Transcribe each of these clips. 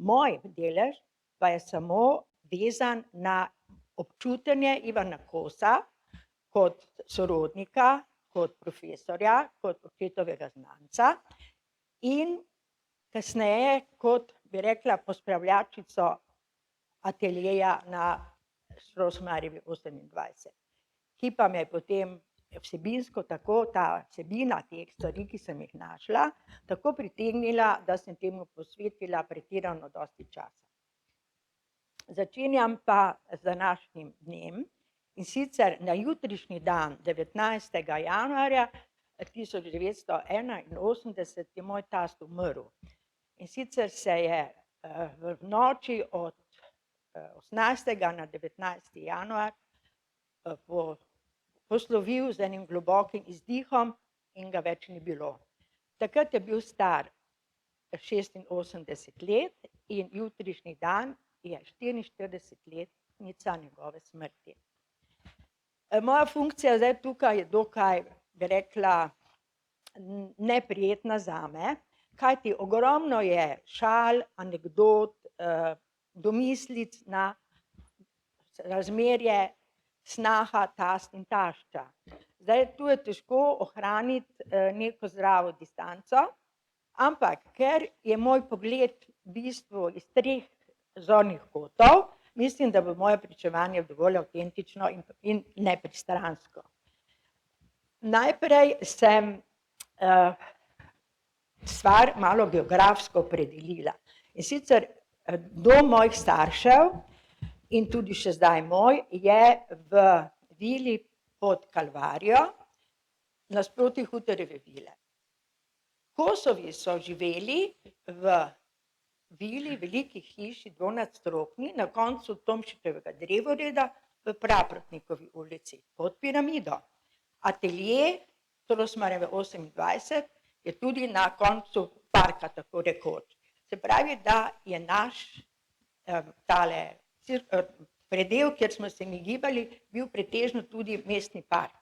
Moj delež pa je samo vezan na občutenje Ivana Kosa kot sorodnika, kot profesorja, kot očetovega znanca in kasneje kot, bi rekla, pospravljačico ateljeja na Strossmayerjevi 28, ki pa me je potem vsebinsko tako ta vsebina teh stvari, ki sem jih našla, tako pritegnila, da sem temu posvetila pretirano dosti časa. Začenjam pa z današnjim dnem, in sicer na jutrišnji dan, 19. januarja 1981, je moj tast umrl. In sicer se je v noči od 18. na 19. januar poslovil z enim globokim izdihom in ga več ni bilo. Takrat je bil star 86 let in jutrišnji dan je 44-letnica njegove smrti. Moja funkcija zdaj tukaj je dokaj, bi rekla, neprijetna zame, kajti ogromno je šal, anekdot, domislic na razmerje snaha, tast in tašča. Zdaj, tu je težko ohraniti neko zdravo distanco, ampak ker je moj pogled v bistvu iz 3 zornih kotov, mislim, da bo moje pričevanje dovolj avtentično in nepristransko. Najprej sem stvar malo geografsko opredelila. In sicer dom mojih staršev in tudi še zdaj moj je v vili pod Kalvarijo, nasproti Hutarjeve vile. Kosovi so živeli v vili velikih hiš, dvonadstropni, na koncu Tomšičevega drevoreda v Praprotnikovi ulici, pod piramido. Atelje Strossmayerjeve 28 je tudi na koncu parka, tako rekoč. Se pravi, da je naš tale predel, kjer smo se mi gibali, bil pretežno tudi mestni park.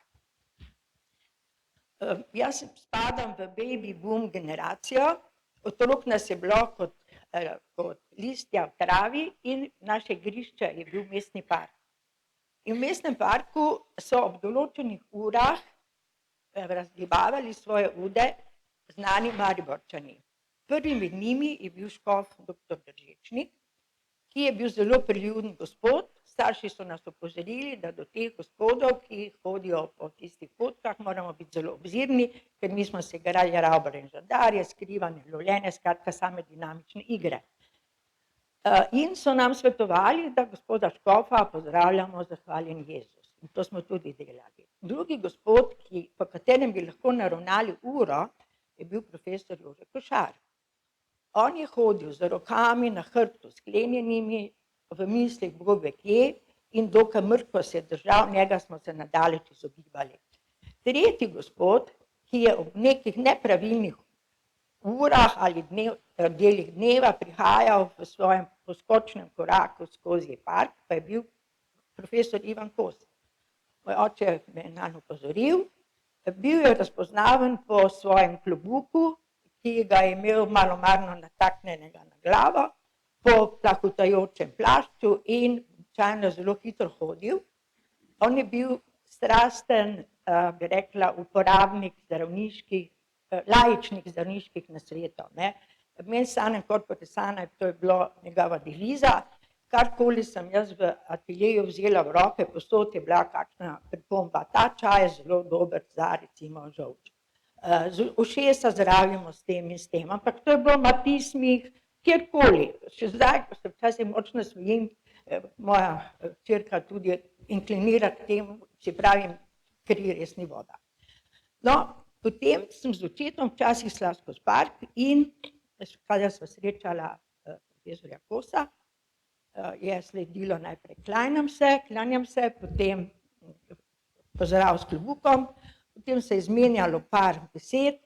Jaz spadam v baby boom generacijo, otrok nas je bilo kot listja v travi in naše igrišče je bil mestni park. In v mestnem parku so ob določenih urah razgibavali svoje ude znani Mariborčani. Prvi med njimi je bil škof dr. Držečnik, ki je bil zelo priljubljen gospod. Starši so nas opozorili, da do teh gospodov, ki hodijo po tistih potkah, moramo biti zelo obzirni, ker mi smo se igrali ravbre in žandarje, skrivanje, lovljenje, skratka same dinamične igre. In so nam svetovali, da gospoda škofa pozdravljamo zahvaljen Jezus. In to smo tudi delali. Drugi gospod, po katerem bi lahko naravnali uro, je bil profesor Jože Košar. On je hodil z rokami na hrbtu sklenjenimi, v mislih Bog ve kje, in dokaj mrko se je držal, njega smo se nadaleč izogibali. Tretji gospod, ki je ob nekih nepravilnih urah ali delih dneva prihajal v svojem poskočnem koraku skozi park, pa je bil profesor Ivan Kos. Moj oče me je nanj opozoril, bil je razpoznaven po svojem klobuku, ki ga je imel malomarno nataknjenega na glavo, po plahutajočem plašču in običajno zelo hitro hodil. On je bil strasten, bi rekla, uporabnik laičnih zdravniških nasvetov. Mens sana in corpore sana, to je bilo njegova deviza. Karkoli sem jaz v ateljeju vzela v roke, povsod je bila kakšna pripomba. Ta čaj je zelo dober za recimo žolč. Ušesa zdravimo s tem in s tem, ampak to je bilo na pismih, kjerkoli. Še zdaj, ko se včasih močno smejim, moja hčerka tudi inklinira k temu, če pravim, kri res ni voda. No, potem sem z očetom včasih šla skozi park in kadar sva srečala profesorja Kosa, je sledilo najprej klanjam se, potem pozdrav s klobukom, potem se je izmenjalo par besed,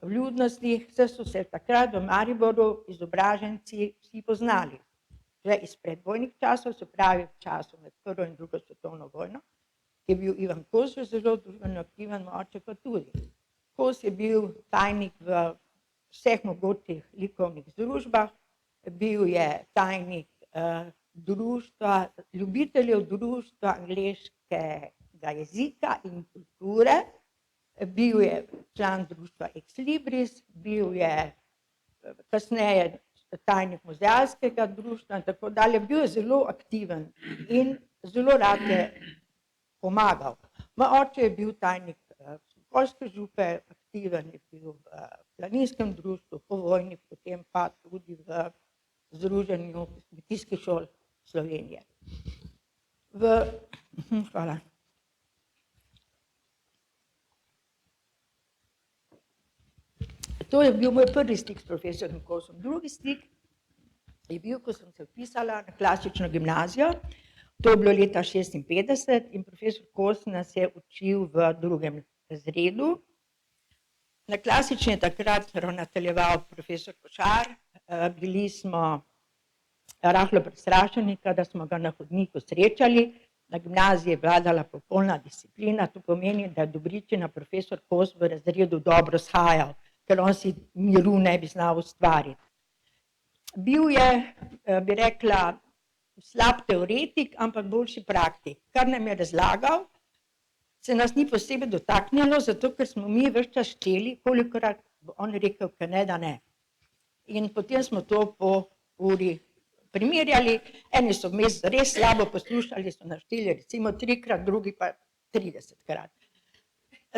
vljudnosti, vse so se takrat v Mariboru izobraženci vsi poznali. Že iz predvojnih časov, se pravi v času med prvo in drugo svetovno vojno, je bil Ivan Kos zelo družbeno aktiven, moj oče pa tudi. Kos je bil tajnik v vseh mogočih likovnih združbah, bil je tajnik društva, ljubiteljev društva angleškega jezika in kulture, bil je član društva Ex Libris, bil je kasneje tajnik muzealskega društva in tako dalje, bil je zelo aktiven in zelo rad je pomagal. Moj oče je bil tajnik Sokolske župe, aktiven je bil v planinskem društvu, po vojni, potem pa tudi v Združenju kmetijskih šol Slovenije. Hvala. To je bil moj prvi stik s profesorjem Kosom. Drugi stik je bil, ko sem se vpisala na klasično gimnazijo, to je bilo leta 1956 in profesor Kos nas je učil v 2. razredu. Na klasični je takrat ravnateljeval profesor Košar, bili smo rahlo prestrašeni, kadar smo ga na hodniku srečali, na gimnaziji je vladala popolna disciplina, to pomeni, da je dobričina profesor Kos v razredu dobro shajal, ker on si miru ne bi znal ustvariti. Bil je, bi rekla, slab teoretik, ampak boljši praktik. Kar nam je razlagal, se nas ni posebej dotaknilo, zato ker smo mi ves čas šteli, kolikokrat bo on rekel, ker ne, da ne. In potem smo to po uri primerjali, eni so vmes res slabo poslušali, so našteli recimo 3-krat, drugi pa 30-krat.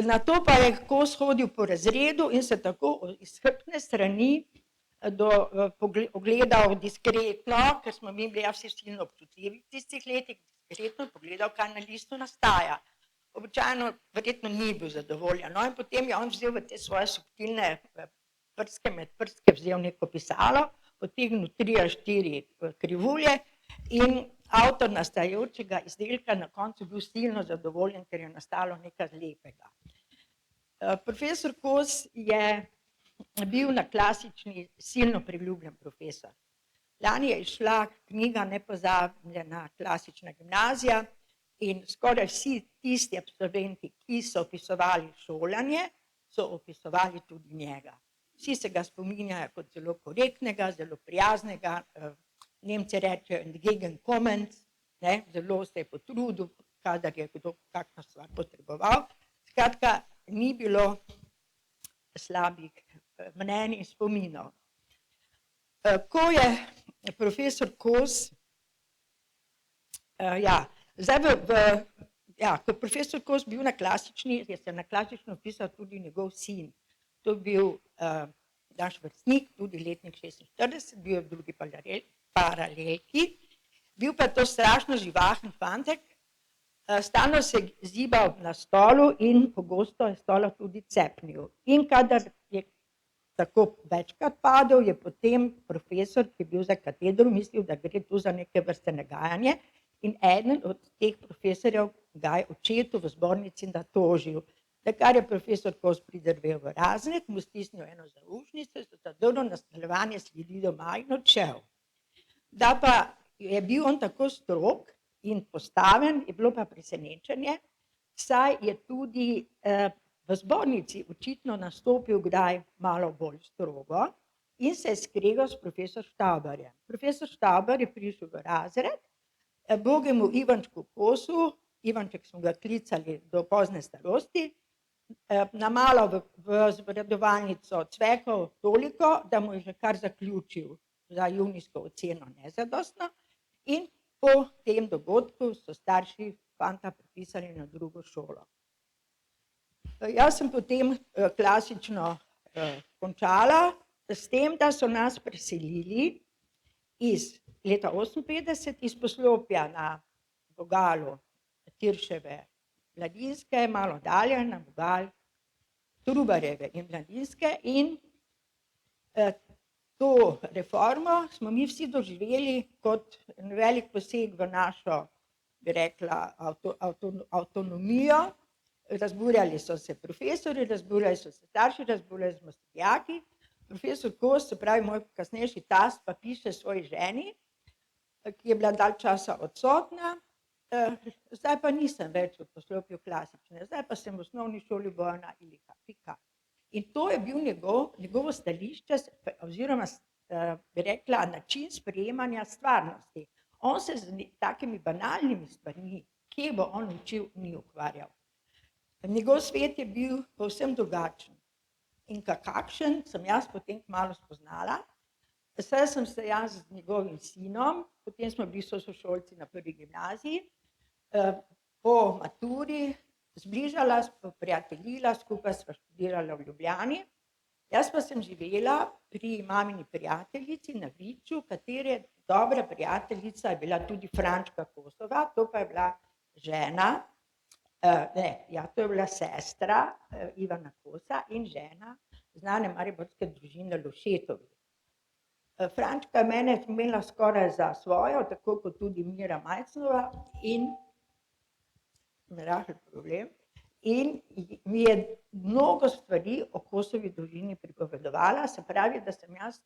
Nato pa je Kos hodil po razredu in se tako iz hrbtne strani ogledal diskretno, ker smo mi bili vsi silno občutljivi v tistih letih, diskretno pogledal, kaj na listu nastaja. Običajno verjetno ni bil zadovoljen. No, in potem je on vzel v te svoje subtilne prske, med prske vzel neko pisalo, potegnil 3 ali 4 krivulje in avtor nastajajočega izdelka na koncu bil silno zadovoljen, ker je nastalo nekaj lepega. Profesor Kos je bil na klasični silno priljubljen profesor. Lani je izšla knjiga Nepozabljena klasična gimnazija in skoraj vsi tisti absolventi, ki so opisovali šolanje, so opisovali tudi njega. Vsi se ga spominjajo kot zelo korektnega, zelo prijaznega, Nemci rečejo entgegenkommend, zelo se je potrudil, kadar je kdo kakšno stvar potreboval. Skratka, ni bilo slabih mnenj in spominov. Ko je profesor Kos, ko je profesor Kos bil na klasični, je se na klasično vpisal tudi njegov sin. To je bil naš vrstnik, tudi letnik 46, bil je v 2. paralelki, bil pa to strašno živahen fantek, stalno se je zibal na stolu in pogosto je stola tudi cepnil. In kadar je tako večkrat padel, je potem profesor, ki je bil za katedro, mislil, da gre tu za neke vrste nagajanje in eden od teh profesorjev ga je očetu v zbornici natožil. Takrat je profesor Kos pridrvel v razred, mu stisnil eno zaušnico, zadrl nadaljevanje sledi doma in odšel. Da pa je bil on tako strog in postaven, je bilo pa presenečenje, saj je tudi v zbornici očitno nastopil kdaj malo bolj strogo in se je skregal s profesor Štauberjem. Profesor Štauber je prišel v razred, bogemu Ivančku Kosu, Ivanček smo ga klicali do pozne starosti, na malo v zbradovalnico cvekal toliko, da mu je že kar zaključil za junijsko oceno nezadostno in po tem dogodku so starši fanta prepisali na drugo šolo. Jaz sem potem klasično končala s tem, da so nas preselili iz leta 1958 iz poslopja na vogalu Tirševe Mladinske, malo dalje na vogal Trubarjeve in Mladinske in to reformo smo mi vsi doživeli kot velik poseg v našo, bi rekla, avtonomijo. Razburjali so se profesorji, razburjali so se starši, razburjali smo se dijaki. Profesor Kos, se pravi moj kasnejši tast, pa piše svoji ženi, ki je bila dalj časa odsotna, zdaj pa nisem več v poslopju klasične, zdaj pa sem v osnovni šoli Bojana Ilika. In to je bil njegovo stališče oziroma bi rekla, način sprejemanja stvarnosti. On se z takimi banalnimi stvarmi, kje bo on učil, ni ukvarjal. Njegov svet je bil povsem drugačen. In kakšen sem jaz potem kmalu spoznala. Saj sem se jaz z njegovim sinom, potem smo bili sošolci na prvi gimnaziji, po maturi zbližala, prijateljila, skupaj sva študirala v Ljubljani. Jaz pa sem živela pri mamini prijateljici na Viču, katere dobra prijateljica je bila tudi Frančka Kosova, to pa je bila žena, to je bila sestra Ivana Kosa in žena znane mariborske družine Lovšetovi. Frančka je mene imela skoraj za svojo, tako kot tudi Mira Majcnova in problem. In mi je mnogo stvari o Kosovi družini pripovedovala, se pravi, da sem jaz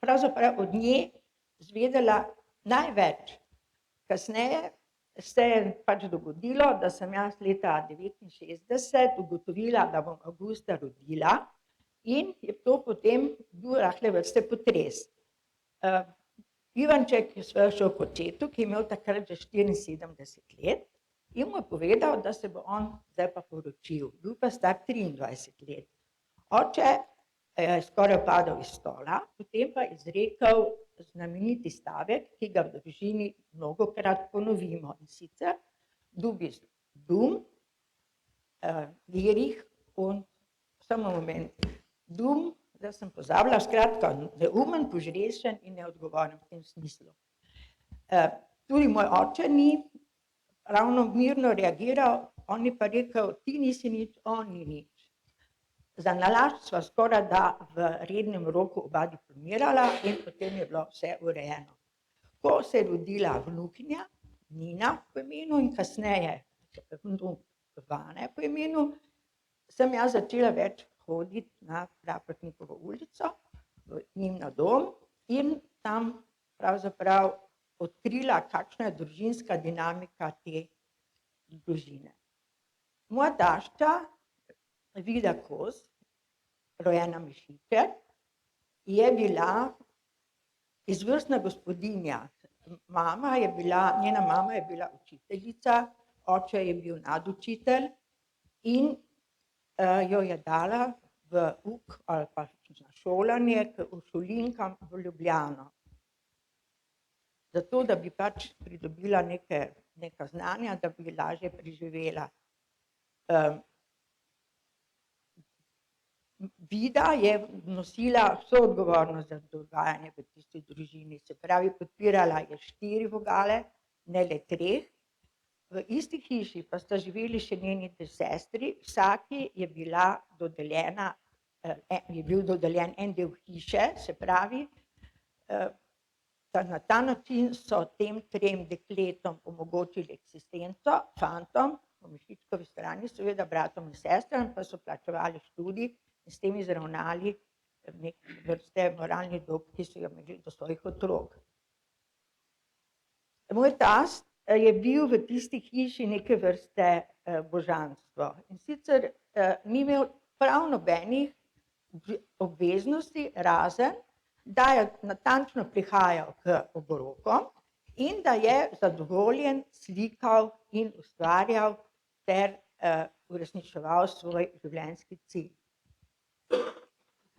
pravzaprav od nje izvedela največ. Kasneje se je pač dogodilo, da sem jaz leta 1969 ugotovila, da bom avgusta rodila in je to potem bil rahle vrste potres. Ivanček je šel k očetu, ki je imel takrat že 74 let, in mu je povedal, da se bo on zdaj pa poročil. Bil pa star 23 let. Oče je skoraj padel iz stola, potem pa izrekel znameniti stavek, ki ga v družini mnogokrat ponovimo, in sicer du bist dumm, gierig und samo moment. Dumm, da sem pozabila, skratka, neumen, požrešen in neodgovoren v tem smislu. Tudi moj oče ni ravno mirno reagiral, on je pa rekel, ti nisi nič, on ni nič. Za nalašč sva skoraj da v rednem roku oba diplomirala in potem je bilo vse urejeno. Ko se je rodila vnukinja, Nina po imenu in kasneje vnuk Vane po imenu, sem jaz začela več hoditi na Praprotnikovo ulico, v njim na dom in tam pravzaprav odkrila, kakšna je družinska dinamika te družine. Moja tašča, Vida Kos, rojena Mešiček, je bila izvrstna gospodinja. Njena mama je bila učiteljica, oče je bil nadučitelj in jo je dala v uk ali pa na šolanje k uršulinkam v Ljubljano. Zato, da bi pač pridobila neka znanja, da bi lažje preživela. Vida je nosila vso odgovornost za dogajanje v tisti družini, se pravi, podpirala je 4 vogale, ne le 3. V isti hiši pa sta živeli še njeni 2 sestri, vsaki je bil dodeljen en del hiše, se pravi, na ta način so tem 3 dekletom omogočili eksistenco, fantom, po Mešičkovi strani, seveda bratom in sestram, pa so plačevali študij in s tem izravnali neke vrste moralni dolg, ki so ga imeli do svojih otrok. Moj tast je bil v tisti hiši neke vrste božanstvo. In sicer ni imel prav nobenih obveznosti, razen da je natančno prihajal k obrokom in da je zadovoljen slikal in ustvarjal ter uresničeval svoj življenjski cilj.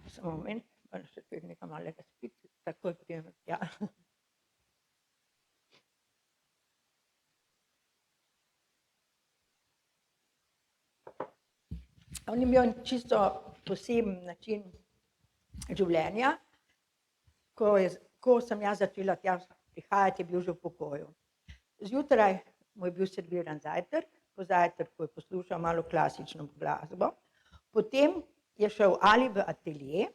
Samo moment, moram še nekaj malega spiti, takoj prijem, ja. On je imel čisto poseben način življenja. Ko sem jaz začela tja prihajati, je bil že v pokoju. Zjutraj mu je bil serviran zajtrk, po zajtrku je poslušal malo klasično glasbo, potem je šel ali v atelje,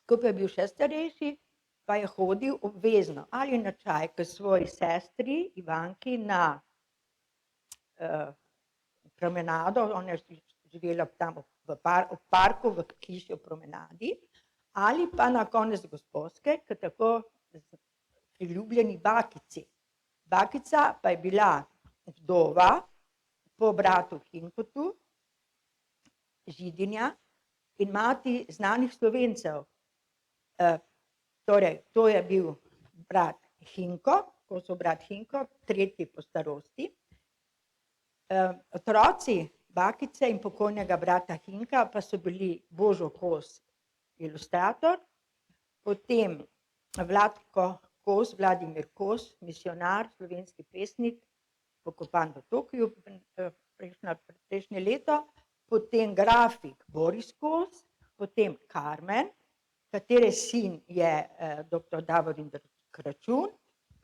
ko pa je bil še starejši, pa je hodil obvezno ali na čaj k svoji sestri Ivanki na promenado, ona je živela tam v parku, v hiši v promenadi, ali pa na konec Gosposke, k tako priljubljeni bakici. Bakica pa je bila vdova po bratu Hinkotu, židinja in mati znanih Slovencev. Torej, to je bil brat Hinko, Kosov brat Hinko, tretji po starosti. Otroci bakice in pokojnega brata Hinka pa so bili Božo Kos, ilustrator, potem Vladko Kos, Vladimir Kos, misionar, slovenski pesnik, pokopan v Tokiu prejšnje leto, potem grafik Boris Kos, potem Karmen, katere sin je dr. Davorin Kračun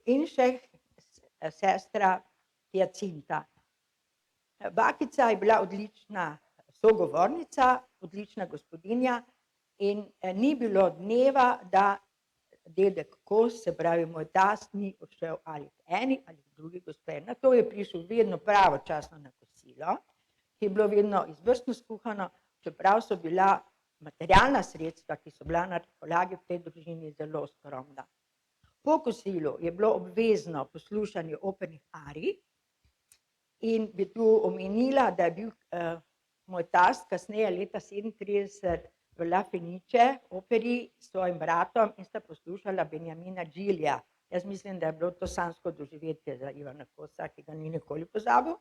in še sestra Jacinta. Bakica je bila odlična sogovornica, odlična gospodinja in ni bilo dneva, da dedek Kos, se pravi moj tast, ni odšel ali k eni ali k drugi gospe. Na to je prišel vedno pravočasno na kosilo, ki je bilo vedno izvrstno skuhano, čeprav so bila materialna sredstva, ki so bila na razpolago v tej družini, zelo skromna. Po kosilu je bilo obvezno poslušanje opernih arij in bi tu omenila, da je bil moj tast kasneje leta 1937 v La Fenice operi s svojim bratom in sta poslušala Benjamina Džilija. Jaz mislim, da je bilo to sanjsko doživetje za Ivana Kosa, ki ga ni nikoli pozabil.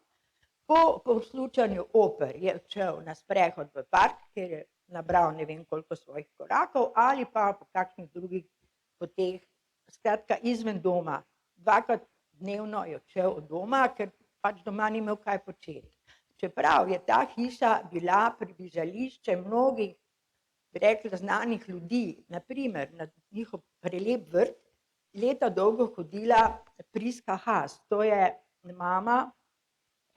Po poslušanju oper je odšel na sprehod v park, kjer je nabral ne vem koliko svojih korakov, ali pa po kakšnih drugih poteh, skratka izven doma. Dvakrat dnevno je odšel od doma, ker pač doma ni imel kaj početi. Čeprav je ta hiša bila približališče mnogih, bi rekla, znanih ljudi, na primer na njihov prelep vrt, leta dolgo hodila Priska Has, to je mama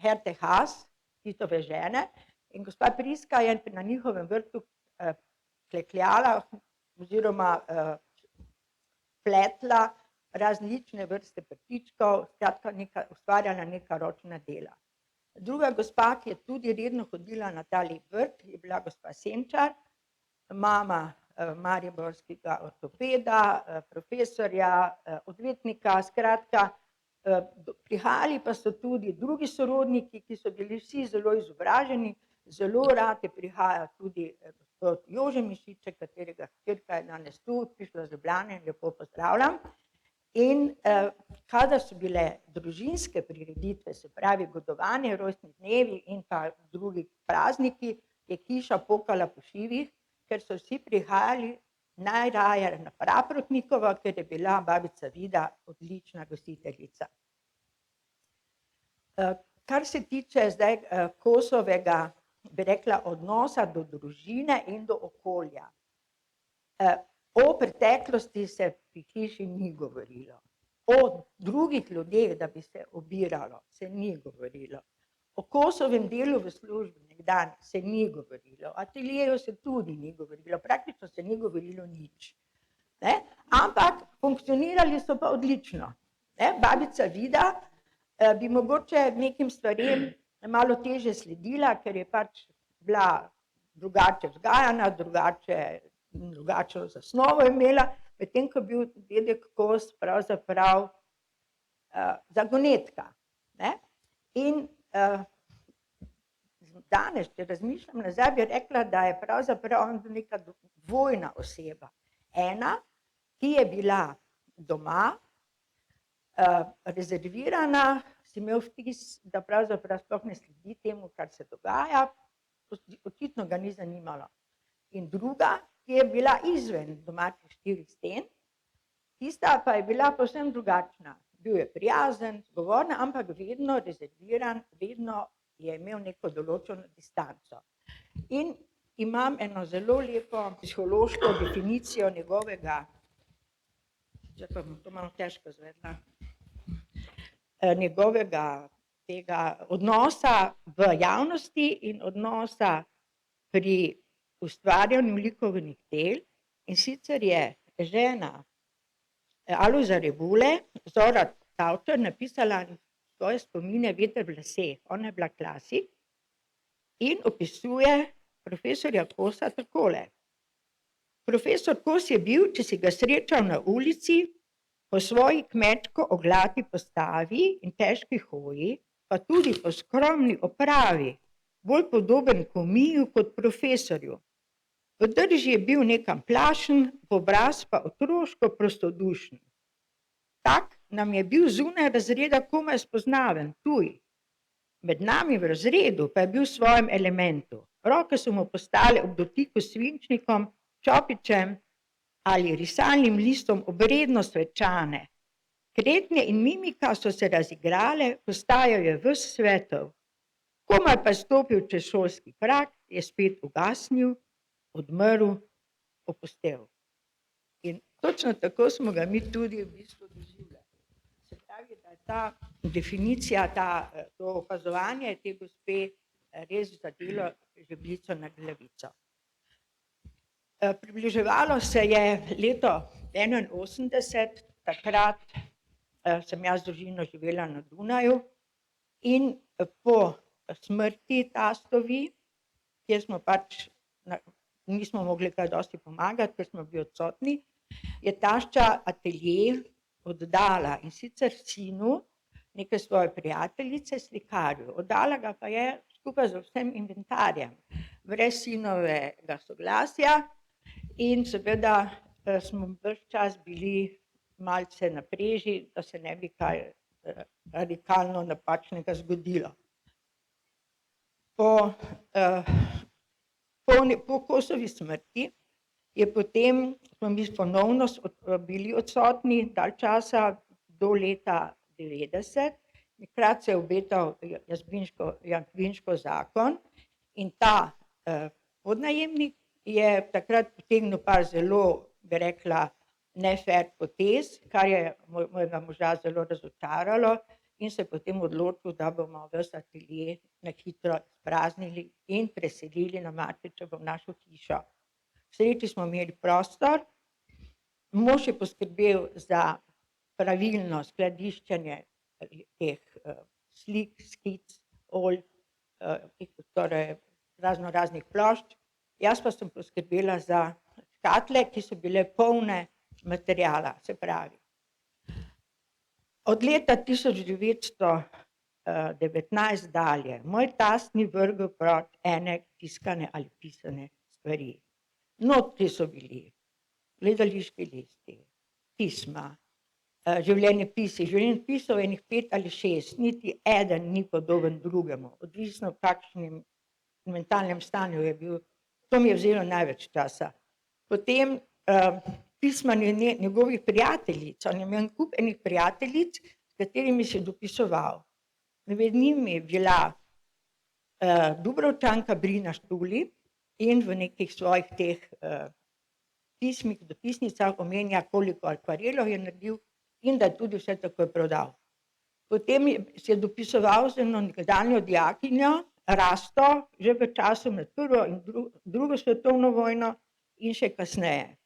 Herte Has, Titove žene, in gospa Priska je na njihovem vrtu klekljala oziroma pletla različne vrste prtičkov, skratka ustvarjala neka ročna dela. Druga gospa, ki je tudi redno hodila na ta lep vrt, je bila gospa Senčar, mama mariborskega ortopeda, profesorja, odvetnika, skratka, prihajali pa so tudi drugi sorodniki, ki so bili vsi zelo izobraženi, zelo rad je prihajal tudi gospod Jože Mišiček, katerega hčerka je danes tu, prišla z Ljubljane, lepo pozdravljam. In kadar so bile družinske prireditve, se pravi godovanje, rojstni dnevi in pa drugi prazniki, je hiša pokala po šivih, ker so vsi prihajali najraje na Praprotnikova, ker je bila babica Vida odlična gostiteljica. Kar se tiče zdaj Kosovega, bi rekla, odnosa do družine in do okolja. O preteklosti se pri hiši ni govorilo. O drugih ljudeh, da bi se obiralo, se ni govorilo. O Kosovem delu v službi nekdaj se ni govorilo, o ateljeju se tudi ni govorilo, praktično se ni govorilo nič. Ampak funkcionirali so pa odlično. Babica Vida bi mogoče nekim stvarem malo težje sledila, ker je pač bila drugače vzgajana, drugačno zasnovo imela, medtem ko je bil dedek Kos pravzaprav zagonetka. In danes, če razmišljam nazaj, bi rekla, da je pravzaprav neka dvojna oseba. Ena, ki je bila doma, rezervirana, si imel vtis, da pravzaprav sploh ne sledi temu, kar se dogaja, očitno ga ni zanimalo. In druga, ki je bila izven domačih štirih sten, tista pa je bila povsem drugačna. Bil je prijazen, zgovoren, ampak vedno rezerviran, vedno je imel neko določeno distanco. In imam eno zelo lepo psihološko definicijo njegovega, zdaj pa bom to malo težko izvedla, njegovega tega odnosa v javnosti in odnosa pri ustvarjanju likovnih del, in sicer je žena Alojza Rebule, Zora Tavčar, napisala svoje spomine Veter v laseh. Ona je bila klasik in opisuje profesorja Kosa takole. Profesor Kos je bil, če si ga srečal na ulici, po svoji kmečko oglati postavi in težki hoji, pa tudi po skromni opravi, bolj podoben komiju kot profesorju. V drži je bil nekam plašen, v obraz pa otroško prostodušen. Tak nam je bil zunaj razreda komaj spoznaven, tuj. Med nami v razredu pa je bil v svojem elementu. Roke so mu postale ob dotiku s svinčnikom, čopičem ali risalnim listom obredno svečane. Kretnje in mimika so se razigrale, postajal je ves svetov. Komaj pa je stopil čez šolski prag, je spet ugasnil, odmrl, opustel. In točno tako smo ga mi tudi v bistvu doživljali. Se pravi, da je ta definicija, to opazovanje te gospe res zadelo žebljico na glavico. Približevalo se je leto 1981, takrat sem jaz z družino živela na Dunaju in po smrti tastovi, kjer smo pač nismo mogli kaj dosti pomagati, ker smo bili odsotni, je tašča atelje oddala, in sicer sinu neke svoje prijateljice, slikarju. Oddala ga pa je skupaj z vsem inventarjem, brez sinovega soglasja, in seveda smo ves čas bili malce na preži, da se ne bi kaj radikalno napačnega zgodilo. Po Kosovi smrti je potem, smo mi ponovno bili odsotni dalj časa, do leta 90. Takrat se je obetal Jazbinškov zakon in ta podnajemnik je takrat potegnil par zelo, bi rekla, nefer potez, kar je mojega moža zelo razočaralo, in se je potem odločil, da bomo ves atelje na hitro izpraznili in preselili na Martičevo, v našo hišo. K sreči smo imeli prostor, mož je poskrbel za pravilno skladiščenje teh slik, skic, olj, torej raznoraznih plošč. Jaz pa sem poskrbela za škatle, ki so bile polne materiala, se pravi. Od leta 1919 dalje moj tast ni vrgel proč ene tiskane ali pisane stvari. Notri so bili gledališki listi, pisma, življenjepisov enih 5 ali 6, niti eden ni podoben drugemu, odvisno v kakšnem mentalnem stanju je bil. To mi je vzelo največ časa. Potem pisma njegovih prijateljic, on je imel en kup enih prijateljic, s katerimi se je dopisoval. Med njimi je bila Dubrovčanka Brina Štuli in v nekih svojih teh pismih, dopisnicah omenja, koliko akvarelov je naredil in da je tudi vse takoj prodal. Potem se je dopisoval z eno nekdanjo dijakinjo, Rasto, že v času med prvo in drugo svetovno vojno in še kasneje.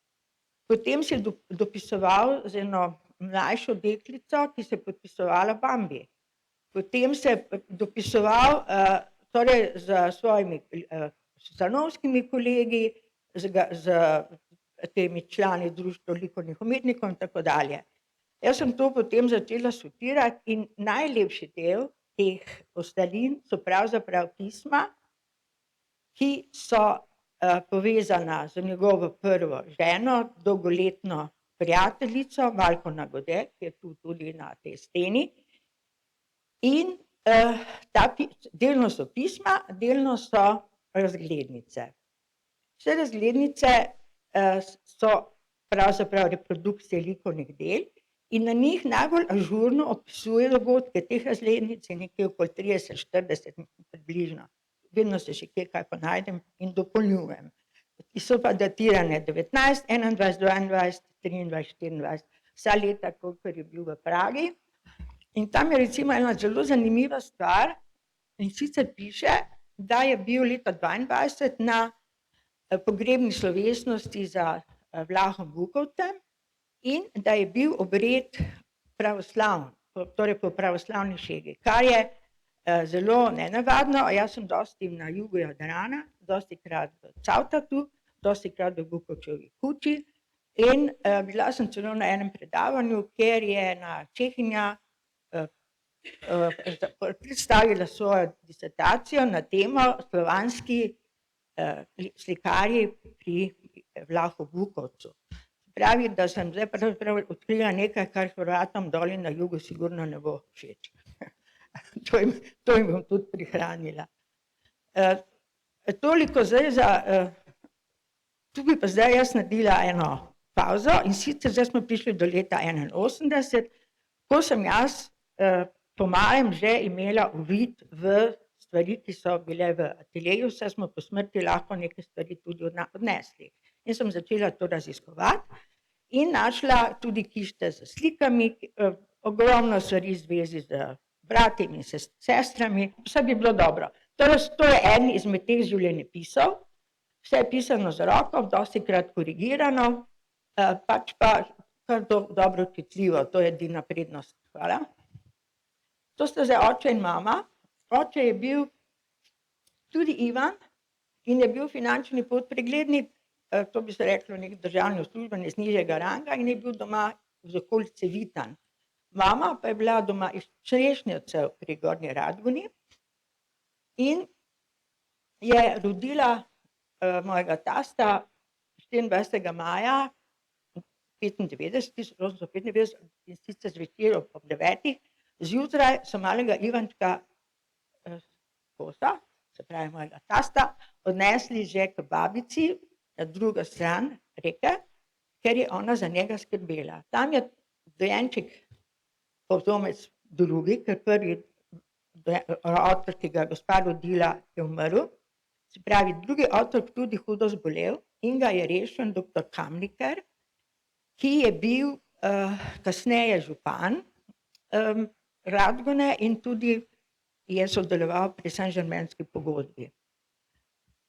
Potem se je dopisoval z eno mlajšo deklico, ki se je podpisovala Bambi. Potem se je dopisoval torej s svojimi stanovskimi kolegi, z temi člani društva likovnih umetnikov in tako dalje. Jaz sem to potem začela sortirati in najlepši del teh ostalin so pravzaprav pisma, ki so povezana z njegovo prvo ženo, dolgoletno prijateljico, Valko Nagode, ki je tu tudi na tej steni. In delno so pisma, delno so razglednice. Vse razglednice so pravzaprav reprodukcije likovnih del in na njih najbolj ažurno opisuje dogodke. Teh razglednic je nekje okoli 30-40 približno. Vedno se še kje kaj najdem in dopolnjujem. Ki so pa datirane 19, 21, 22, 23, 24, vsa leta, kolikor je bil v Pragi. In tam je recimo ena zelo zanimiva stvar, in sicer piše, da je bil leta 22 na pogrebni slovesnosti za Vlahom Bukovcem in da je bil obred pravoslavni, torej po pravoslavni šegi, kar je zelo nenavadno. Jaz sem dosti na jugu Jadrana, dostikrat v Cavtatu, dostikrat v Bukovčevi kuči in bila sem celo na enem predavanju, kjer je ena Čehinja predstavila svojo disertacijo na temo slovanski slikarji pri Vlahu Bukovcu. Pravi, da sem zdaj pravzaprav odkrila nekaj, kar Hrvatom doli na jugu sigurno ne bo všeč. To jim bom tudi prihranila. Toliko zdaj za... Tu bi pa zdaj jaz naredila eno pavzo in sicer zdaj smo prišli do leta 1981, ko sem jaz po malem že imela uvid v stvari, ki so bile v ateljeju, saj smo po smrti lahko neke stvari tudi odnesli. In sem začela to raziskovati in našla tudi kište z slikami, ogromno stvari v zvezi z brati in sestrami, vse bi bilo dobro. Torej, to je en izmed teh življenjepisov, vse je pisano z roko, dostikrat korigirano, pač pa kar dobro čitljivo, to je edina prednost. Hvala. To sta zdaj oče in mama. Oče je bil tudi Ivan in je bil finančni podpreglednik, to bi se reklo nek državni uslužbenec nižjega ranga in je bil doma v okolici Vitanj. Mama pa je bila doma iz Črešnjevcev pri Gornji Radgoni in je rodila mojega tasta 24. maja 1895, in sicer zvečer ob 9. Zjutraj so malega Ivančka Kosa, se pravi mojega tasta, odnesli že k babici na drugo stran reke, ker je ona za njega skrbela. Tam je dojenček potomec drugi, ker prvi otrok, ki ga je gospa rodila, je umrl. Se pravi, drugi otrok tudi hudo zbolel in ga je rešil doktor Kamniker, ki je bil kasneje župan Radgone in tudi je sodeloval pri Saint-Germainski pogodbi.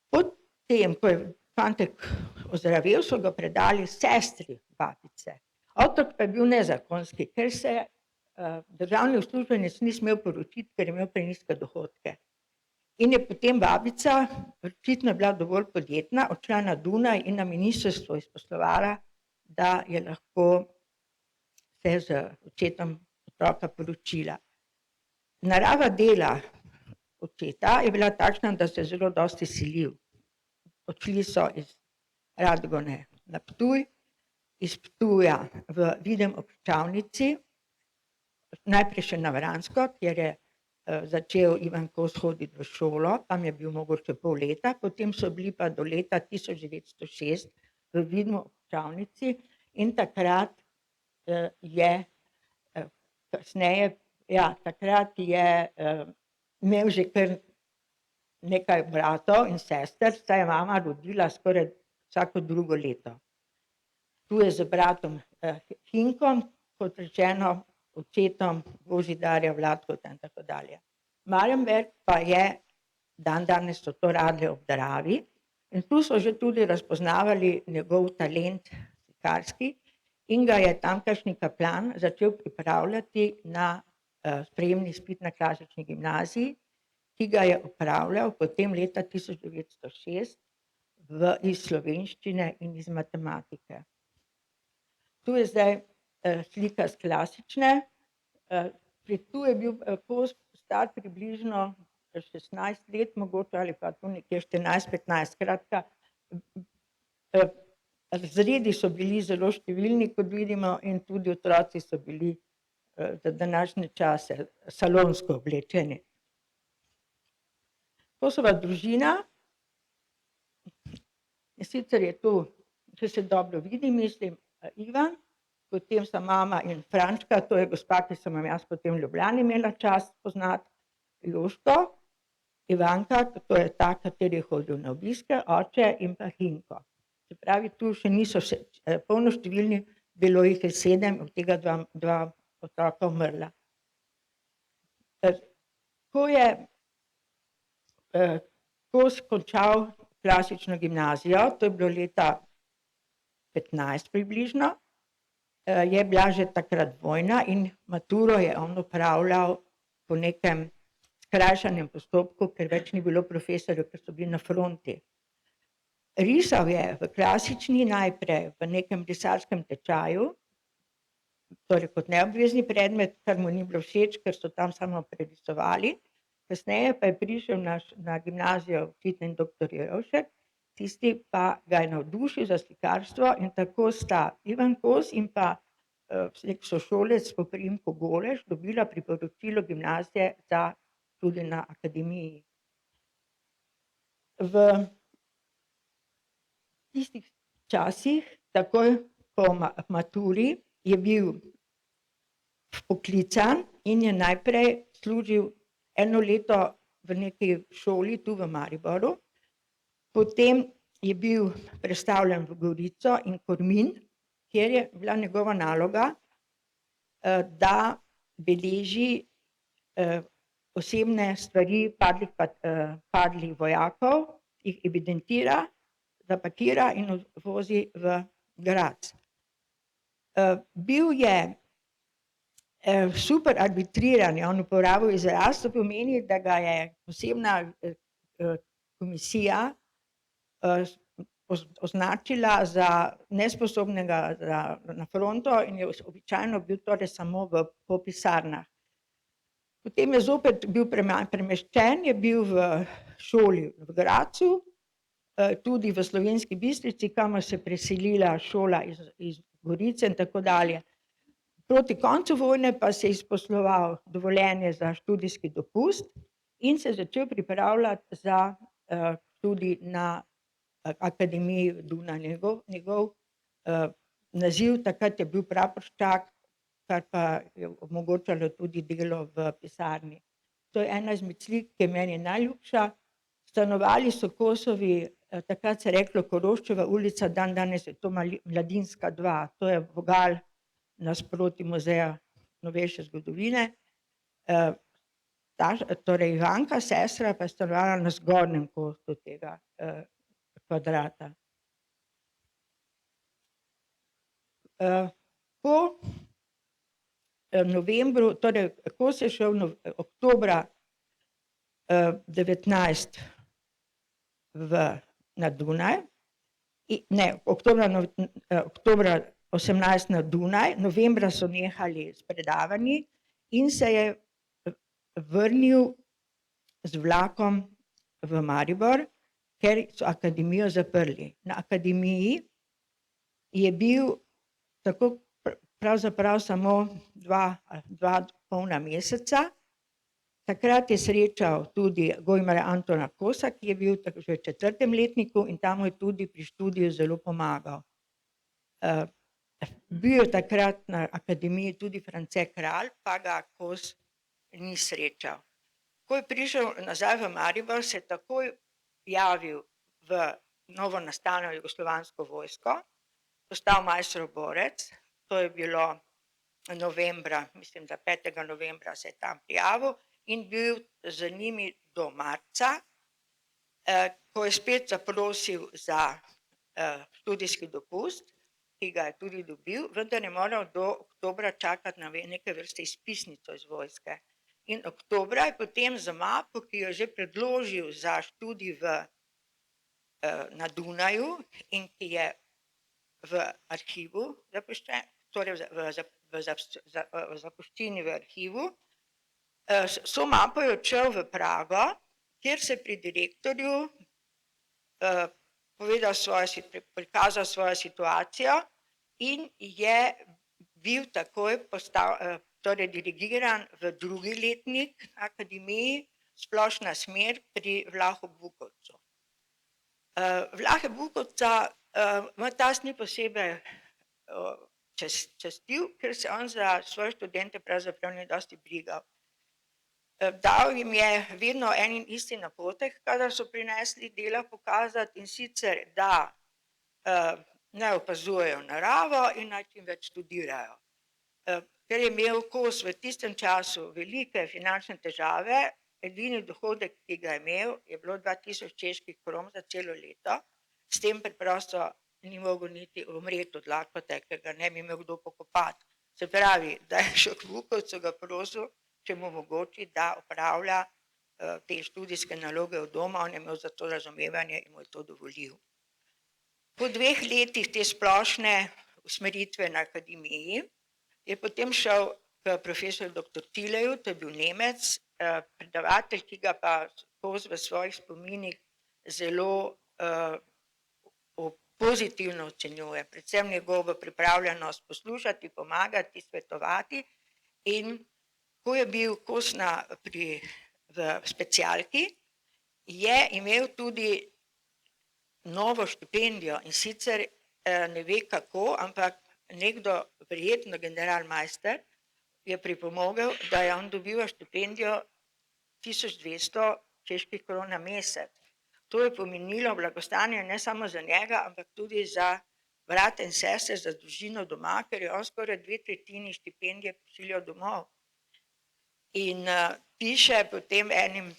Potem, ko je fantek ozdravel, so ga predali sestri babice. Otrok pa je bil nezakonski, ker se državni uslužbenec ni smel poročiti, ker je imel prenizke dohodke. In je potem babica, očitno je bila dovolj podjetna, odšla na Dunaj in na ministrstvo izposlovala, da je lahko se z očetom otroka poročila. Narava dela očeta je bila takšna, da se je zelo dosti selil. Odšli so iz Radgone na Ptuj, iz Ptuja v Videm ob Ščavnici, najprej še na Vransko, kjer je začel Ivan Kos hoditi v šolo, tam je bil mogoče pol leta, potem so bili pa do leta 1906 v Vidmu ob Ščavnici in takrat je kasneje, takrat je imel že kar nekaj bratov in sester, saj je mama rodila skoraj vsako drugo leto. Tu je z bratom Hinkom, kot rečeno, očetom Božidarja, Vlatkovta in tako dalje. Marenberg pa je, danes so to Radlje ob Dravi, in tu so že tudi razpoznavali njegov talent slikarski in ga je tamkajšnji kaplan začel pripravljati na sprejemni izpit na klasični gimnaziji, ki ga je opravljal potem leta 1906 iz slovenščine in iz matematike. Tu je zdaj slika s klasične, tu je bil Kos star približno 16 let mogoče ali pa tu nekje 14-15, skratka, razredi so bili zelo številni, kot vidimo, in tudi otroci so bili za današnje čase salonsko oblečeni. Kosova družina, in sicer je tu, če se dobro vidi, mislim, Ivan, potem sta mama in Frančka, to je gospa, ki sem jaz potem v Ljubljani imela čast spoznati, Jožko, Ivanka, to je ta, kateri je hodil na obiske, oče in pa Hinko. Se pravi, tu še niso polnoštevilni, bilo jih je 7, od tega 2 otroka umrla. Ko je Kos končal klasično gimnazijo, to je bilo leta 15 približno, je bila že takrat vojna in maturo je on opravljal po nekem skrajšanem postopku, ker več ni bilo profesorjev, ker so bili na fronti. Risal je v klasični najprej v nekem risarskem tečaju, torej kot neobvezni predmet, kar mu ni bilo všeč, ker so tam samo prerisovali, kasneje pa je prišel na gimnazijo učitelj doktor Jerovšek tisti pa ga je navdušil za slikarstvo in tako sta Ivan Kos in pa sošolec po priimku Goleš dobila priporočilo gimnazije za študij na akademiji. V tistih časih, takoj po maturi, je bil vpoklican in je najprej služil 1 leto v neki šoli tu v Mariboru, potem je bil prestavljen v Gorico in Tolmin, kjer je bila njegova naloga, da beleži osebne stvari padlih vojakov, jih evidentira, zapakira in vozi v Graz. Bil je super arbitriran, je on uporabil izraz, to pomeni, da ga je posebna komisija označila za nesposobnega na fronto in je običajno bil torej samo po pisarnah. Potem je zopet bil premeščen, je bil v šoli v Grazu, tudi v Slovenski Bistrici, kamor se je preselila šola iz Gorice in tako dalje. Proti koncu vojne pa si je izposloval dovoljenje za študijski dopust in se začel pripravljati za študij na akademiji Dunaj. Njegov naziv takrat je bil praporščak, kar pa je omogočalo tudi delo v pisarni. To je ena izmed slik, ki je meni najljubša. Stanovali so Kosovi, takrat se je reklo Koroščeva ulica, dandanes je to Mladinska 2, to je vogal nasproti Muzeja novejše zgodovine. Torej Ivanka, sestra, pa je stanovala na zgornjem kotu tega kvadrata. Po novembru, torej Kos je šel oktobra 19 na Dunaj, oktobra 18 na Dunaj, novembra so nehali s predavanji in se je vrnil z vlakom v Maribor, ker so akademijo zaprli. Na akademiji je bil tako pravzaprav samo dva polna meseca. Takrat je srečal tudi Gojmarja Antona Kosa, ki je bil že v 4. letniku in tam mu je tudi pri študiju zelo pomagal. Bil je takrat na akademiji tudi France Kralj, pa ga Kos ni srečal. Ko je prišel nazaj v Maribor, se je takoj javil v novonastalo jugoslovansko vojsko, postal majstroborec, to je bilo novembra, mislim, da 5. novembra se je tam prijavil in bil z njimi do marca, ko je spet zaprosil za študijski dopust, ki ga je tudi dobil, vendar je moral do oktobra čakati na neke vrste izpisnico iz vojske. In oktobra je potem z mapo, ki jo je že predložil za študij na Dunaju in ki je v arhivu zapuščen, torej v zapuščini v arhivu, s to mapo je odšel v Prago, kjer se pri direktorju prikazal svojo situacijo in je bil takoj torej dirigiran v 2. letnik akademiji, splošna smer pri Vlahu Bukovcu. Vlahe Bukovca Matjaž ni posebej častil, ker se on za svoje študente pravzaprav ni dosti brigal. Dal jim je vedno en in isti napotek, kadar so prinesli dela pokazati, in sicer, da naj opazujejo naravo in naj čim več študirajo. Ker je imel Kos v tistem času velike finančne težave, edini dohodek, ki ga je imel, je bilo 2000 čeških kron za celo leto, s tem preprosto ni mogel niti umreti od lakote, ker ga ne bi imel kdo pokopati. Se pravi, da je šel k Bukovcu, ga prosil, če mu omogoči, da opravlja te študijske naloge od doma, on je imel za to razumevanje in mu je to dovolil. Po 2 letih te splošne usmeritve na akademiji je potem šel k profesorju dr. Tileju, to je bil Nemec, predavatelj, ki ga pa Kos v svojih spominih zelo pozitivno ocenjuje, predvsem njegovo pripravljenost poslušati, pomagati, svetovati. In ko je bil Kosna v specialki, je imel tudi novo štipendijo, in sicer ne ve kako, ampak nekdo, verjetno generalmajster, je pripomogel, da je on dobival štipendijo 1200 čeških kron na mesec. To je pomenilo blagostanje ne samo za njega, ampak tudi za brate in sestre, za družino doma, ker je on skoraj 2/3 štipendije pošiljal domov. In piše potem enim,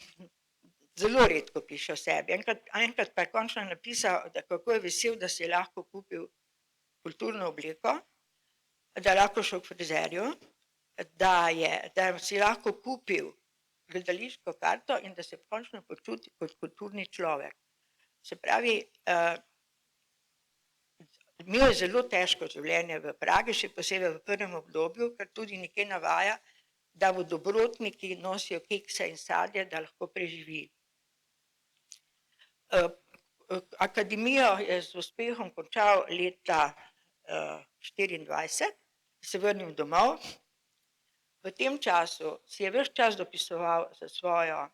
zelo redko piše o sebi, enkrat pa je končno napisal, da kako je vesel, da si je lahko kupil kulturno obleko, da je lahko šel k frizerju, da si lahko kupil gledališko karto in da se končno počuti kot kulturni človek. Se pravi, imel je zelo težko življenje v Pragi, še posebej v prvem obdobju, ker tudi nekje navaja, da v dobrotniki nosijo kekse in sadje, da lahko preživi. Akademijo je z uspehom končal leta 1924, se vrnil domov. V tem času si je ves čas dopisoval za svojo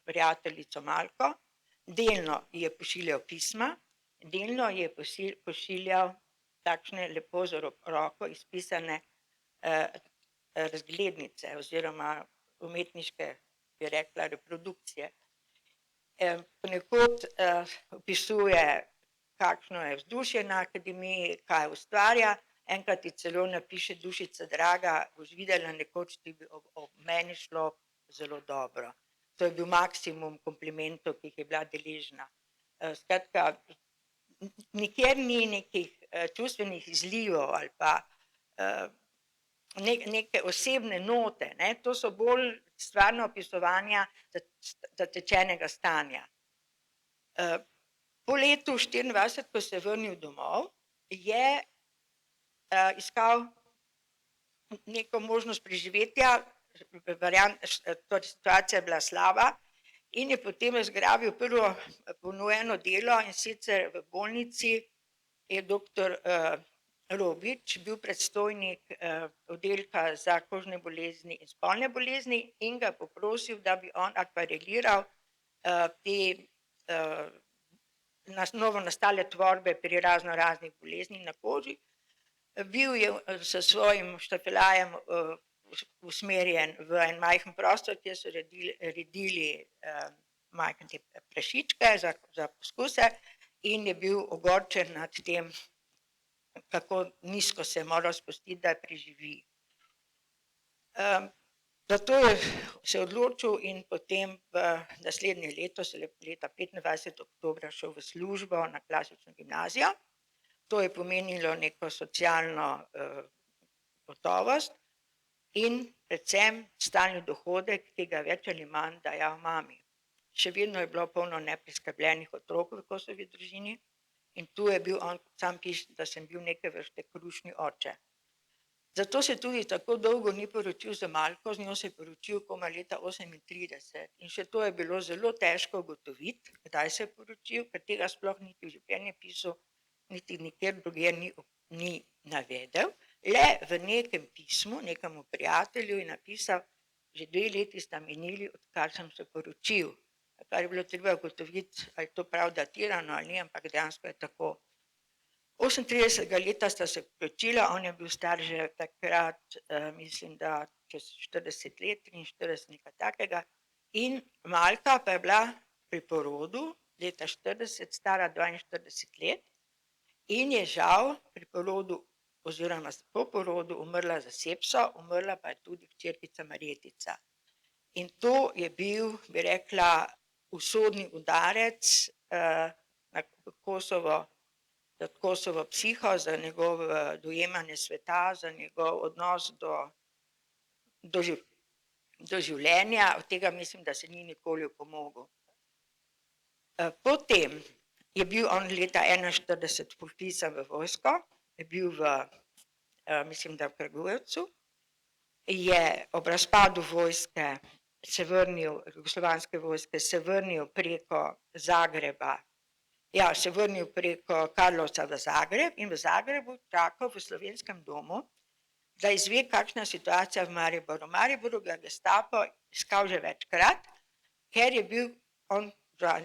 prijateljico Malko, delno ji je pošiljal pisma, delno ji je pošiljal takšne lepo z roko izpisane razglednice oziroma umetniške, bi rekla, reprodukcije. Ponekod opisuje, kakšno je vzdušje na akademiji, kaj ustvarja, enkrat ti celo napiše: Dušica draga, boš videla, nekoč ti bi ob meni šlo zelo dobro. To je bil maksimum komplimentov, ki jih je bila deležna. Skratka, nikjer ni nekih čustvenih izlivov ali pa neke osebne note, ne? To so bolj stvarno opisovanja zatečenega stanja. Po letu 1924, ko se je vrnil domov, je iskal neko možnost preživetja, torej situacija je bila slaba, in je potem zgrabil prvo ponujeno delo, in sicer v bolnici je doktor Robič bil predstojnik oddelka za kožne bolezni in spolne bolezni in ga poprosil, da bi on akvareliral te novo nastale tvorbe pri raznoraznih boleznih na koži. Bil je s svojim štafelajem usmerjen v en majhen prostor, kjer so redili majhne prašičke za poskuse, in je bil ogorčen nad tem, kako nizko se je moral spustiti, da preživi. Zato je se odločil in potem v naslednje leto, leta 1925, oktobra, šel v službo na klasično gimnazijo. To je pomenilo neko socialno gotovost in predvsem stalni dohodek, ki ga več ali manj dajal mami. Še vedno je bilo polno nepreskrbljenih otrok v Kosovi družini in tu je bil on, sam piše, da sem bil neke vrste krušni oče. Zato se tudi tako dolgo ni poročil z Malko, z njo se je poročil komaj leta 1938 in še to je bilo zelo težko ugotoviti, kdaj se je poročil, ker tega sploh niti v življenjepisu niti nikjer drugje ni navedel, le v nekem pismu, nekemu prijatelju je napisal: že 2 leti sta minili, odkar sem se poročil. Kar je bilo treba ugotoviti, ali je to prav datirano ali ni, ampak dejansko je tako. 38. leta sta se poročila, on je bil star že takrat, mislim, da čez 40 let, 43, nekaj takega, in Malka pa je bila pri porodu leta 40 stara 42 let in je žal pri porodu oziroma po porodu umrla za sepso, umrla pa je tudi hčerkica Marjetica. In to je bil, bi rekla, usodni udarec na Kosovo psiho, za njegovo dojemanje sveta, za njegov odnos do življenja, od tega mislim, da se ni nikoli opomogel. Potem je bil on leta 1941 vpisan v vojsko, je bil mislim, da v Kragujevcu, je ob razpadu vojske se vrnil, jugoslovanske vojske, se vrnil preko Zagreba ja, se vrnil preko Karlovca v Zagreb in v Zagrebu čakal v slovenskem domu, da izve, kakšna situacija v Mariboru. V Mariboru ga je Gestapo iskal že večkrat, ker je bil on za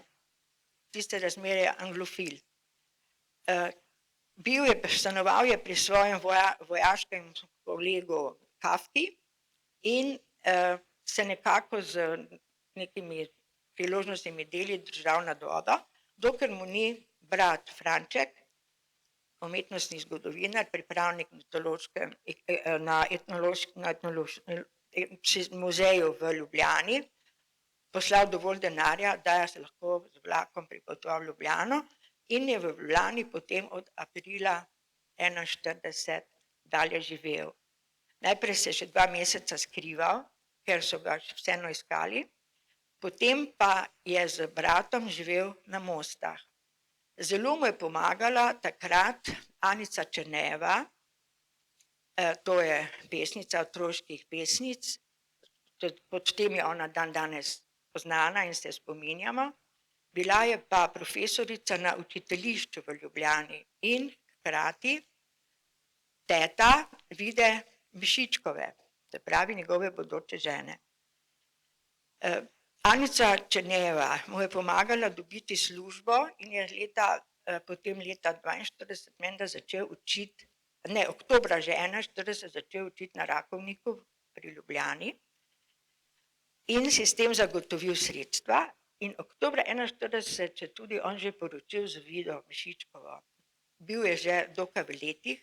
tiste razmere anglofil. Stanoval je pri svojem vojaškem kolegu Kafki in se nekako z nekimi priložnostnimi deli držal na vodo, dokler mu ni brat Franček, umetnostni zgodovinar, pripravnik na muzeju v Ljubljani, poslal dovolj denarja, da se lahko z vlakom pripotoval v Ljubljano in je v Ljubljani potem od aprila 1941 dalje živel. Najprej se je še 2 meseca skrival, ker so ga vseeno iskali, potem pa je z bratom živel na Mostah. Zelo mu je pomagala takrat Anica Černejeva, to je pesnica otroških pesnic, pod tem je ona dandanes poznana in se spominjamo. Bila je pa profesorica na učiteljišču v Ljubljani in hkrati teta Vide Mišičkove, se pravi njegove bodoče žene. Anica Černejeva mu je pomagala dobiti službo in je potem leta 1942 menda začel učiti, oktobra že 1941 začel učiti na Rakovniku pri Ljubljani in si s tem zagotovil sredstva in oktobra 1941 se tudi on že poročil z Vido Mišičkovo. Bil je že dokaj v letih,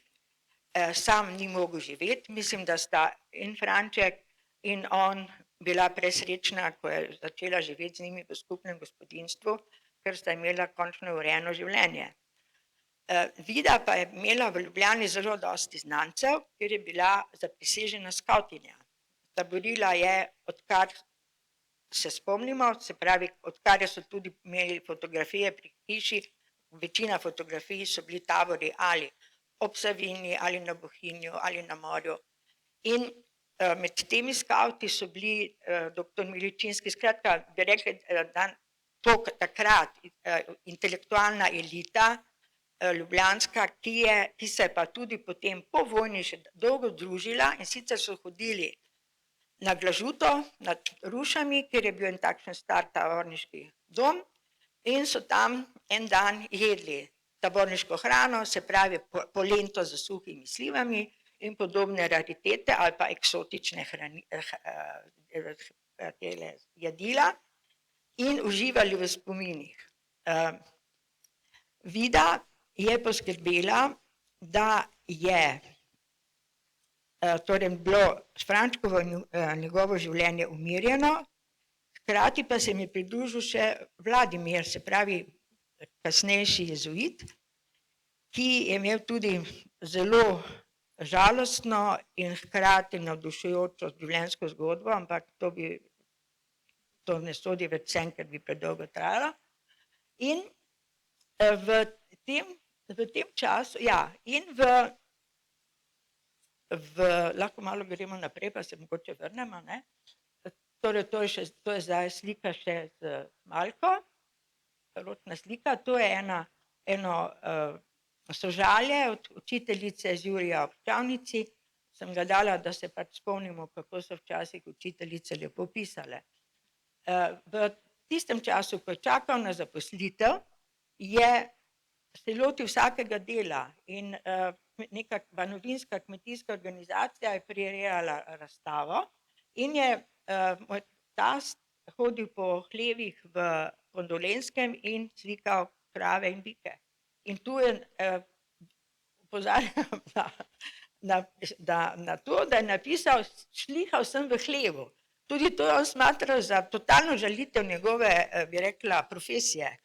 sam ni mogel živeti, mislim, da sta in Franček in on bila presrečna, ko je začela živeti z njimi v skupnem gospodinjstvu, ker sta imela končno urejeno življenje. Vida pa je imela v Ljubljani zelo dosti znancev, ker je bila zaprisežena skavtinja. Taborila je, odkar se spomnimo, se pravi, odkar so tudi imeli fotografije pri hiši, večina fotografij so bili tabori ali ob Savinji, ali na Bohinju, ali na morju. In med temi skavti so bili doktor Miličinski, skratka, bi rekli, takrat intelektualna elita ljubljanska, ki se je pa tudi potem po vojni še dolgo družila, in sicer so hodili na Glažuto nad Rušami, kjer je bil en takšen star taborniški dom, in so tam en dan jedli taborniško hrano, se pravi polento z suhimi slivami in podobne raritete ali pa eksotične jedila in uživali v spominih. Vida je poskrbela, da je torej bilo s Frančkovo njegovo življenje umirjeno, hkrati pa se mi pridružil še Vladimir, se pravi kasnejši jezuit, ki je imel tudi zelo žalostno in hkrati navdušujočo življenjsko zgodbo, ampak to ne sodi več sem, ker bi predolgo trajalo. In v tem času, lahko malo gremo naprej, pa se mogoče vrnemo, ne? Torej, to je zdaj slika še z Malko, ročna slika, to je eno sožalje od učiteljice z Jurija ob Čavnici, sem ga dala, da se pač spomnimo, kako so včasih učiteljice lepo pisale. V tistem času, ko je čakal na zaposlitev, se lotil vsakega dela in neka banovinska kmetijska organizacija je prirejala razstavo in je moj tast hodil po hlevih v Podolenskem in slikal krave in bike. In tu je opozarjam na to, da je napisal, šlihal sem v hlevu. Tudi to je on smatral za totalno žalitev njegove, bi rekla, profesije.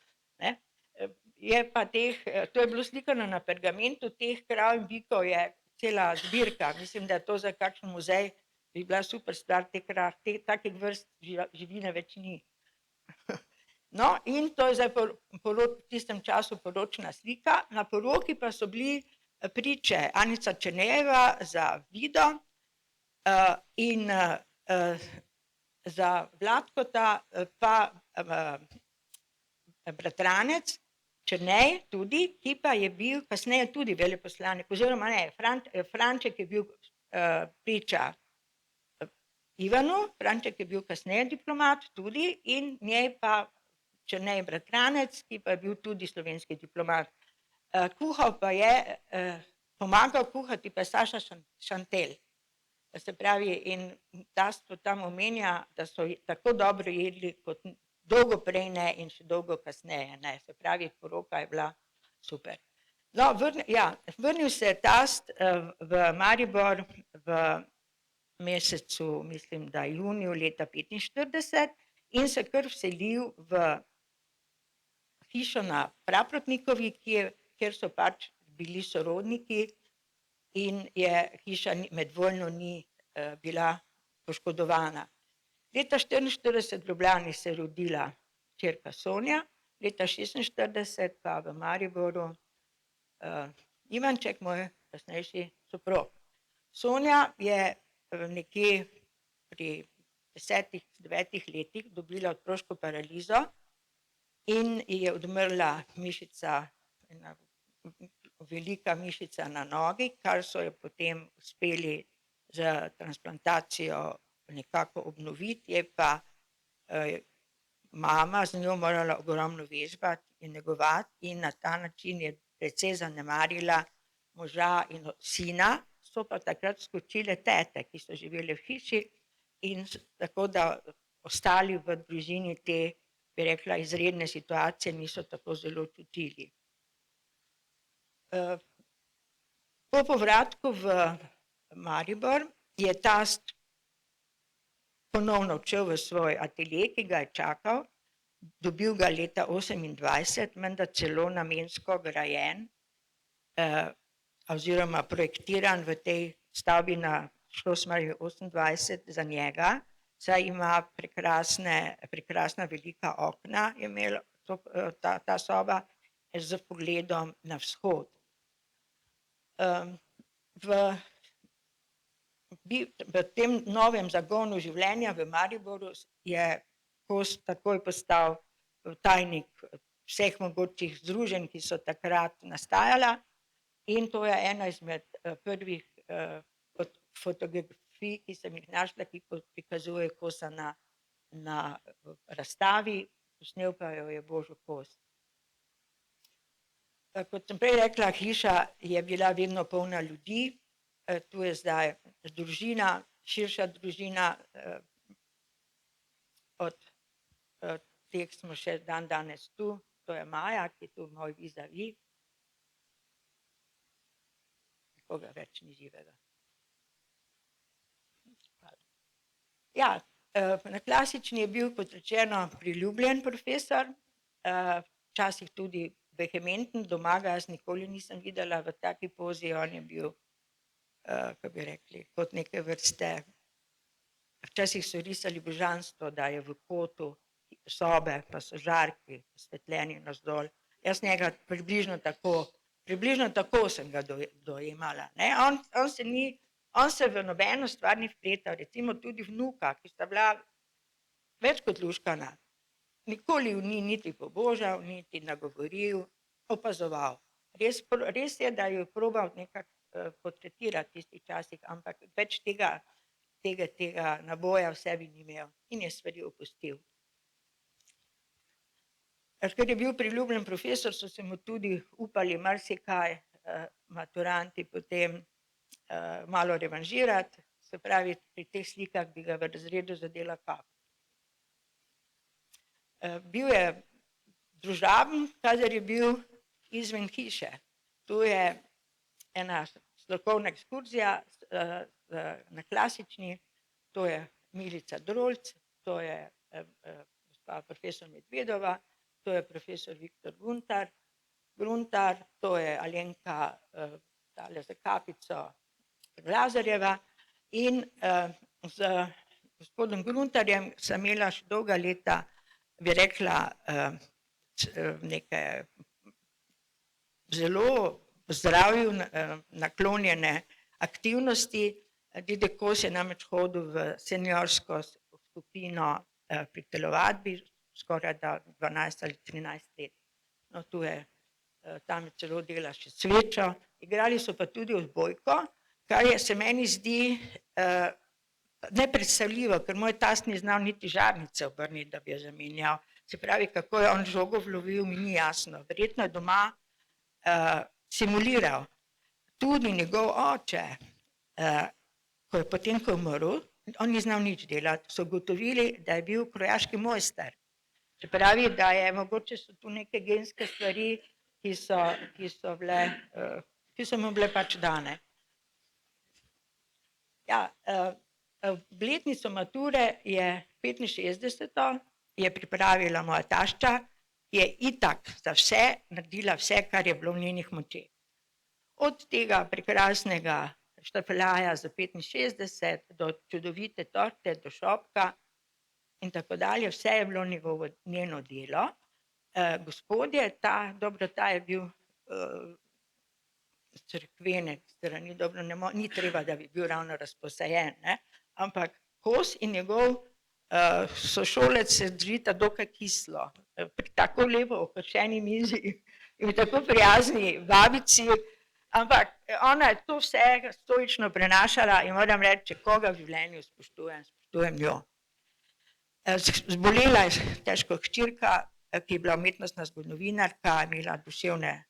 To je bilo slikano na pergamentu, teh krav in bikov je cela zbirka, mislim, da je to za kakšen muzej, bi bila super stvar, takih vrst živine več ni. No, in to je zdaj v tistem času poročna slika, na poroki pa so bili priče Anica Černejeva za Vido in za Vladkota pa bratranec Črnej tudi, ki pa je bil kasneje tudi veleposlanik, oziroma ne, Franček je bil priča Ivanu, Franček je bil kasneje diplomat tudi in njej pa Črnej bratranec, ki pa je bil tudi slovenski diplomat. Kuhal pa je, pomagal kuhati pa Saša Šantel. Se pravi, in tasto tam omenja, da so tako dobro jedli kot dolgo prej ne in še dolgo kasneje ne. Se pravi, poroka je bila super. No, vrnil se je tast v Maribor v mesecu, mislim, da juniju leta 1945 in se kar vselil v hišo na Praprotnikovi, kjer so pač bili sorodniki in je hiša med vojno ni bila poškodovana. Leta 1944 v Ljubljani se je rodila hčerka Sonja, leta 1946 pa v Mariboru Ivanček, moj kasnejši soprog. Sonja je nekje pri 10, 9 letih dobila otroško paralizo in je odmrla mišica, ena velika mišica na nogi, kar so jo potem uspeli z transplantacijo nekako obnoviti, je pa mama z njo morala ogromno vežbati in negovati in na ta način je precej zanemarila moža in sina, so pa takrat skočile tete, ki so živele v hiši in tako da ostali v družini te, bi rekla, izredne situacije niso tako zelo čutili. Po povratku v Maribor je tast ponovno odšel v svoj atelje, ki ga je čakal, dobil ga leta 1928, menda celo namensko grajen oziroma projektiran v tej stavbi na Šlosmajerji 28 za njega, saj ima prekrasna velika okna, je imela ta soba s pogledom na vzhod. V tem novem zagonu življenja v Mariboru je Kos takoj postal tajnik vseh mogočih združenj, ki so takrat nastajala, in to je ena izmed prvih fotografij, ki sem jih našla, ki prikazuje Kosa na razstavi, posnel pa jo je Božo Kos. Kot sem prej rekla, hiša je bila vedno polna ljudi, tu je zdaj družina, širša družina, od teh smo še danes tu, to je Maja, ki je tu moj vis-a-vis. Koga več ni živega. Ja, na klasični je bil, kot rečeno, priljubljen profesor, včasih tudi vehementen, doma ga jaz nikoli nisem videla v taki pozi, on je bil, kako bi rekli, kot neke vrste, včasih so risali božanstvo, da je v kotu sobe, pa so žarki, osvetljeni navzdol. Jaz njega približno tako sem ga dojemala, ne, on se v nobeno stvar ni vpletal, recimo tudi vnuka, ki sta bila več kot luštkana. Nikoli ju ni niti pobožal, niti nagovoril, opazoval. Res je, da ju je probal nekako portretirati v tistih časih, ampak več tega naboja v sebi ni imel in je stvari opustil. Ker je bil priljubljen profesor, so se mu tudi upali marsikaj maturanti potem malo revanžirati, se pravi, pri teh slikah bi ga v razredu zadela kap. Bil je družaben, kadar je bil izven hiše. Tu je ena strokovna ekskurzija na klasični, to je Milica Drolc, to je gospa profesor Medvedova, to je profesor Viktor Gruntar, to je Alenka tale za kapico Lazarjeva in z gospodom Gruntarjem sem imela še dolga leta, bi rekla, neke zelo zdravju naklonjene aktivnosti. Dedek Kos je namreč hodil v seniorsko skupino pri telovadbi, skorajda 12 ali 13 let. no tu je, tam je celo dela še svečo, igrali so pa tudi odbojko, kar se meni zdi nepredstavljivo, ker moj tast ni znal niti žarnice obrniti, da bi jo zamenjal. Se pravi, kako je on žogo vlovil, mi ni jasno. Verjetno je doma simuliral. Tudi njegov oče, ko je potem, ko je umrl, on ni znal nič delati, so ugotovili, da je bil krojaški mojster. Se pravi, da je mogoče so tu neke genske stvari, ki so mu bile pač dane. Ja, obletnico mature je 65. je pripravila moja tašča, je itak za vse naredila vse, kar je bilo v njenih močeh. Od tega prekrasnega štafelaja za 65 do čudovite torte, do šopka in tako dalje, vse je bilo njeno delo. Gospodje, ta je bil cerkvene strani, dobro, ni treba, da bi bil ravno razposajen, ne, ampak kos in njegov sošolec se držita dokaj kislo, pri tako lepo okrašeni mizi in tako prijazni babici, ampak ona je to vse stoično prenašala in moram reči, če koga v življenju spoštujem jo. Zbolela je težko hčerka, ki je bila umetnostna zgodovinarka, imela duševne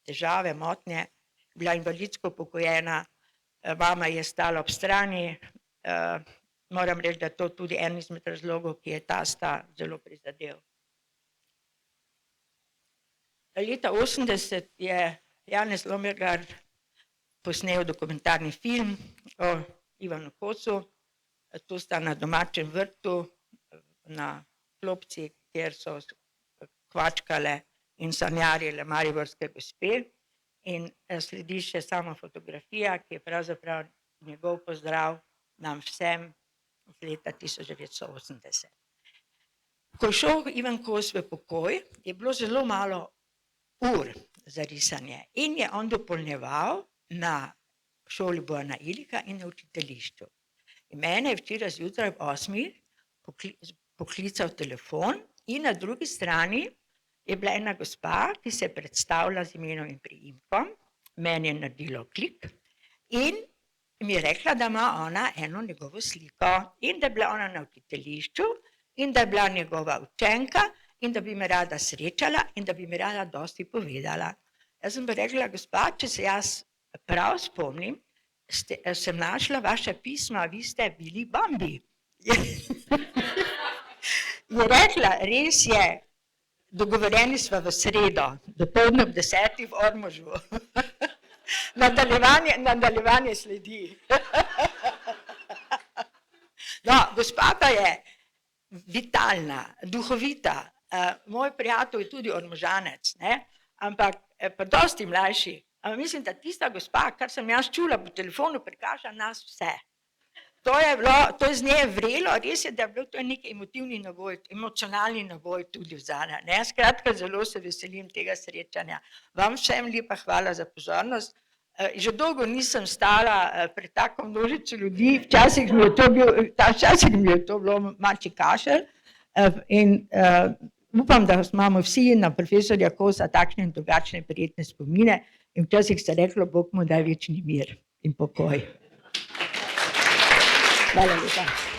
težave, motnje, bila invalidsko upokojena, mama je stala ob strani, moram reči, da je to tudi en izmed razlogov, ki je tasta zelo prizadel. Leta 80 je Janez Lombekar posnel dokumentarni film o Ivanu Kosu, to sta na domačem vrtu, na klopci, kjer so kvačkale in sanjarile mariborske gospe in sledi še sama fotografija, ki je pravzaprav njegov pozdrav nam vsem z leta 1980. Ko je šel Ivan Kos v pokoj, je bilo zelo malo ur za risanje in je on dopolnjeval na šoli Bojana Ilika in na učiteljišču. In mene je včeraj zjutraj ob 8 poklical telefon in na drugi strani je bila ena gospa, ki se je predstavila z imenom in priimkom, meni je naredilo klik in mi je rekla, da ima ona eno njegovo sliko in da je bila ona na učiteljišču in da je bila njegova učenka in da bi me rada srečala in da bi mi rada dosti povedala. Jaz sem pa rekla, gospa, če se jaz prav spomnim, sem našla vaša pisma, vi ste bili Bambi. Je rekla, res je, dogovorjeni sva v sredo, dopoldne ob 10 v Ormožu. Nadaljevanje sledi. No, gospa pa je vitalna, duhovita, moj prijatelj je tudi Ormožanec, ne, ampak pa dosti mlajši, ampak mislim, da tista gospa, kar sem jaz čula po telefonu, prikaže nas vse. To je z nje vrelo, res je, da je bilo to neki emotivni naboj, emocionalni naboj tudi vzala, ne, skratka, zelo se veselim tega srečanja. Vam vsem lepa hvala za pozornost, že dolgo nisem stala pred tako množico ljudi, včasih mi je to bilo mačji kašelj in upam, da imamo vsi na profesorja Kosa takšne in drugačne prijetne spomine in včasih se reklo, Bog mu daj večni mir in pokoj. Hvala lepa.